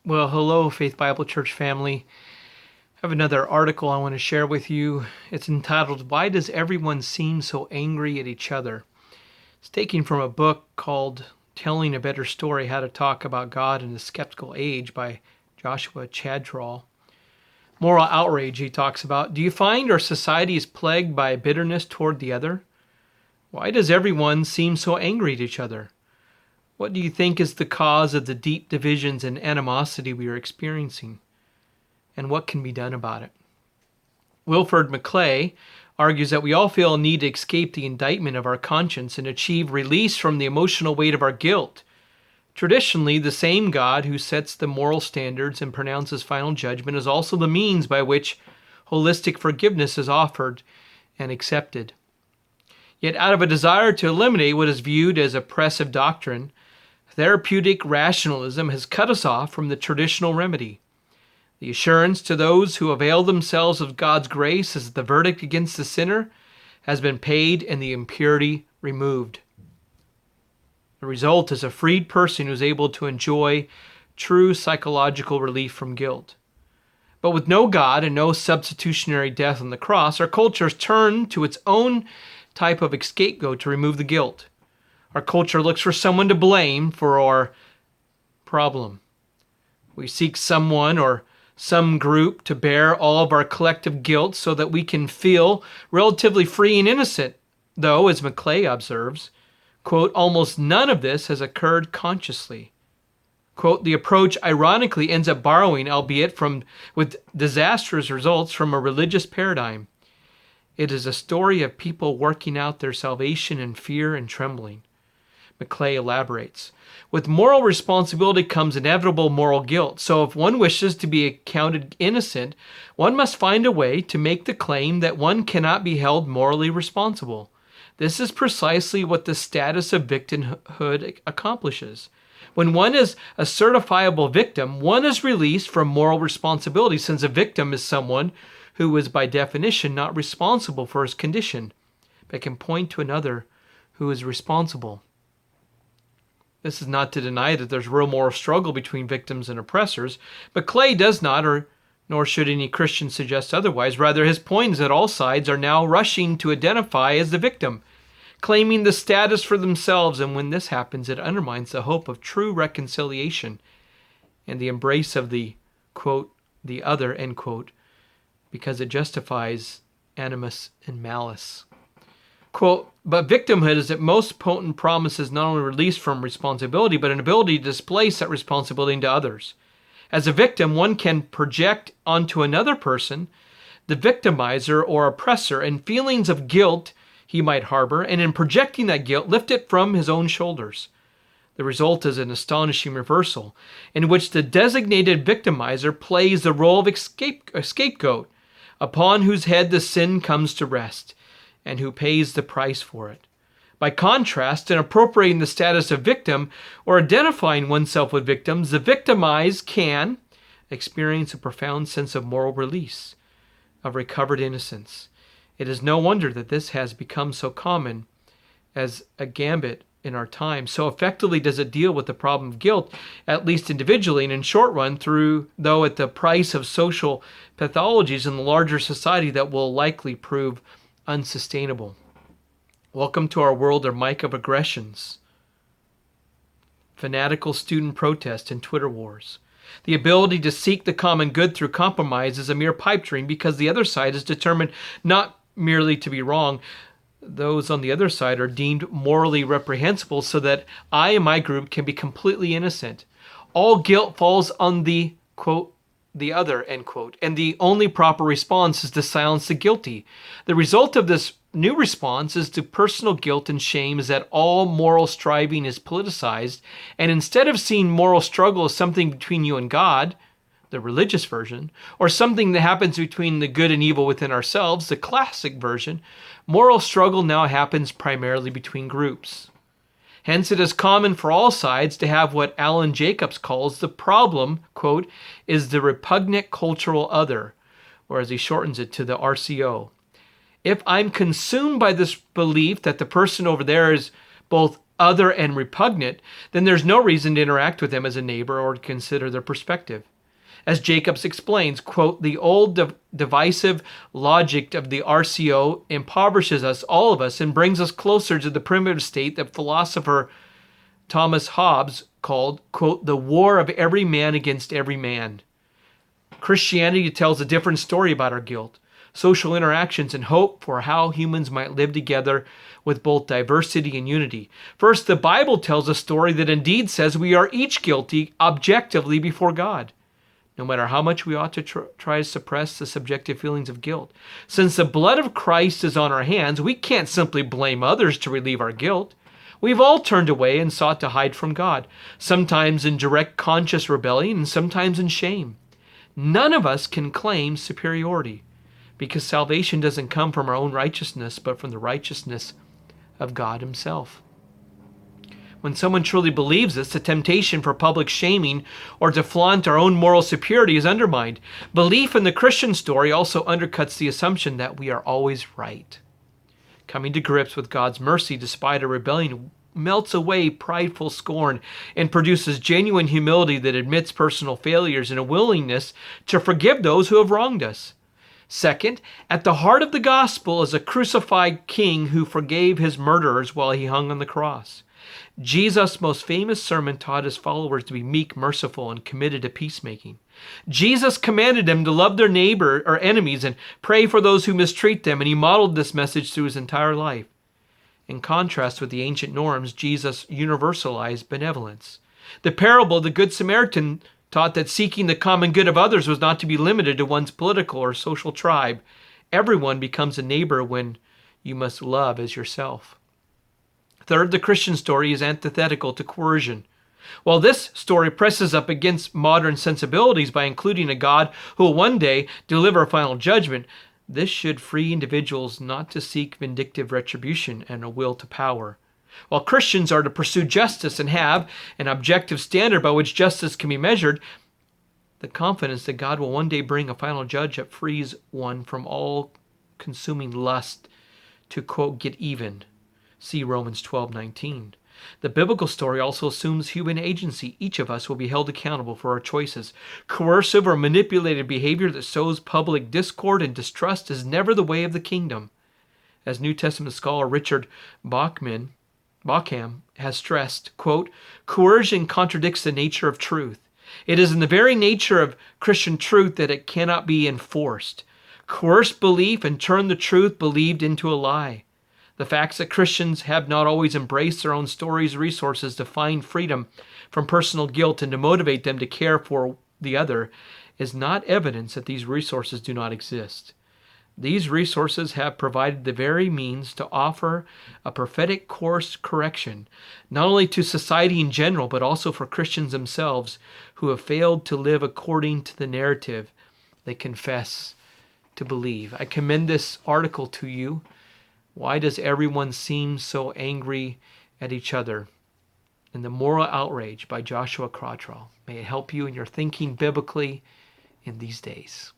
Well, hello, Faith Bible Church family. I have another article I want to share with you. It's entitled, Why Does Everyone Seem So Angry at Each Other? It's taken from a book called Telling a Better Story, How to Talk About God in a Skeptical Age by Joshua Chatraw. Moral outrage, he talks about. Do you find our society is plagued by bitterness toward the other? Why does everyone seem so angry at each other? What do you think is the cause of the deep divisions and animosity we are experiencing? And what can be done about it? Wilfred McClay argues that we all feel a need to escape the indictment of our conscience and achieve release from the emotional weight of our guilt. Traditionally, the same God who sets the moral standards and pronounces final judgment is also the means by which holistic forgiveness is offered and accepted. Yet out of a desire to eliminate what is viewed as oppressive doctrine, therapeutic rationalism has cut us off from the traditional remedy. The assurance to those who avail themselves of God's grace is that the verdict against the sinner has been paid and the impurity removed. The result is a freed person who is able to enjoy true psychological relief from guilt. But with no God and no substitutionary death on the cross, our culture has turned to its own type of scapegoat to remove the guilt. Our culture looks for someone to blame for our problem. We seek someone or some group to bear all of our collective guilt so that we can feel relatively free and innocent, though, as McClay observes, quote, almost none of this has occurred consciously. Quote, the approach ironically ends up borrowing, albeit with disastrous results, from a religious paradigm. It is a story of people working out their salvation in fear and trembling. McClay elaborates. With moral responsibility comes inevitable moral guilt. So if one wishes to be accounted innocent, one must find a way to make the claim that one cannot be held morally responsible. This is precisely what the status of victimhood accomplishes. When one is a certifiable victim, one is released from moral responsibility, since a victim is someone who is by definition not responsible for his condition, but can point to another who is responsible. This is not to deny that there's real moral struggle between victims and oppressors, but Clay does not, nor should any Christian suggest otherwise. Rather, his point is that all sides are now rushing to identify as the victim, claiming the status for themselves, and when this happens, it undermines the hope of true reconciliation and the embrace of the, quote, the other, end quote, because it justifies animus and malice. Quote, but victimhood is its most potent promises not only release from responsibility, but an ability to displace that responsibility into others. As a victim, one can project onto another person the victimizer or oppressor and feelings of guilt he might harbor, and in projecting that guilt, lift it from his own shoulders. The result is an astonishing reversal, in which the designated victimizer plays the role of a scapegoat, upon whose head the sin comes to rest, and who pays the price for it. By contrast, in appropriating the status of victim or identifying oneself with victims, the victimized can experience a profound sense of moral release, of recovered innocence. It is no wonder that this has become so common as a gambit in our time. So effectively does it deal with the problem of guilt, at least individually and in short run, though at the price of social pathologies in the larger society that will likely prove unsustainable. Welcome to our world of microaggressions, fanatical student protest, and Twitter wars. The ability to seek the common good through compromise is a mere pipe dream because the other side is determined not merely to be wrong. Those on the other side are deemed morally reprehensible so that I and my group can be completely innocent. All guilt falls on the, quote, the other, end quote, and the only proper response is to silence the guilty. The result of this new response is to personal guilt and shame is that all moral striving is politicized, and instead of seeing moral struggle as something between you and God, the religious version, or something that happens between the good and evil within ourselves, the classic version, moral struggle now happens primarily between groups. Hence, it is common for all sides to have what Alan Jacobs calls the problem, quote, is the repugnant cultural other, or as he shortens it to the RCO. If I'm consumed by this belief that the person over there is both other and repugnant, then there's no reason to interact with them as a neighbor or to consider their perspective. As Jacobs explains, quote, the old divisive logic of the RCO impoverishes us, all of us, and brings us closer to the primitive state that philosopher Thomas Hobbes called, quote, the war of every man against every man. Christianity tells a different story about our guilt, social interactions, and hope for how humans might live together with both diversity and unity. First, the Bible tells a story that indeed says we are each guilty objectively before God, no matter how much we ought to try to suppress the subjective feelings of guilt. Since the blood of Christ is on our hands, we can't simply blame others to relieve our guilt. We've all turned away and sought to hide from God, sometimes in direct conscious rebellion and sometimes in shame. None of us can claim superiority, because salvation doesn't come from our own righteousness, but from the righteousness of God himself. When someone truly believes this, the temptation for public shaming or to flaunt our own moral superiority is undermined. Belief in the Christian story also undercuts the assumption that we are always right. Coming to grips with God's mercy despite our rebellion melts away prideful scorn and produces genuine humility that admits personal failures and a willingness to forgive those who have wronged us. Second, at the heart of the gospel is a crucified king who forgave his murderers while he hung on the cross. Jesus' most famous sermon taught his followers to be meek, merciful, and committed to peacemaking. Jesus commanded them to love their neighbor or enemies and pray for those who mistreat them, and he modeled this message through his entire life. In contrast with the ancient norms, Jesus universalized benevolence. The parable of the Good Samaritan taught that seeking the common good of others was not to be limited to one's political or social tribe. Everyone becomes a neighbor when you must love as yourself. Third, the Christian story is antithetical to coercion. While this story presses up against modern sensibilities by including a God who will one day deliver a final judgment, this should free individuals not to seek vindictive retribution and a will to power. While Christians are to pursue justice and have an objective standard by which justice can be measured, the confidence that God will one day bring a final judge that frees one from all consuming lust to, quote, get even. See Romans 12:19. The biblical story also assumes human agency. Each of us will be held accountable for our choices. Coercive or manipulated behavior that sows public discord and distrust is never the way of the kingdom. As New Testament scholar Richard Bauckham has stressed, quote, coercion contradicts the nature of truth. It is in the very nature of Christian truth that it cannot be enforced. Coerce belief and turn the truth believed into a lie. The facts that Christians have not always embraced their own stories, resources to find freedom from personal guilt and to motivate them to care for the other is not evidence that these resources do not exist. These resources have provided the very means to offer a prophetic course correction, not only to society in general, but also for Christians themselves who have failed to live according to the narrative they confess to believe. I commend this article to you. Why does everyone seem so angry at each other? And the Moral Outrage by Joshua Chatraw. May it help you in your thinking biblically in these days.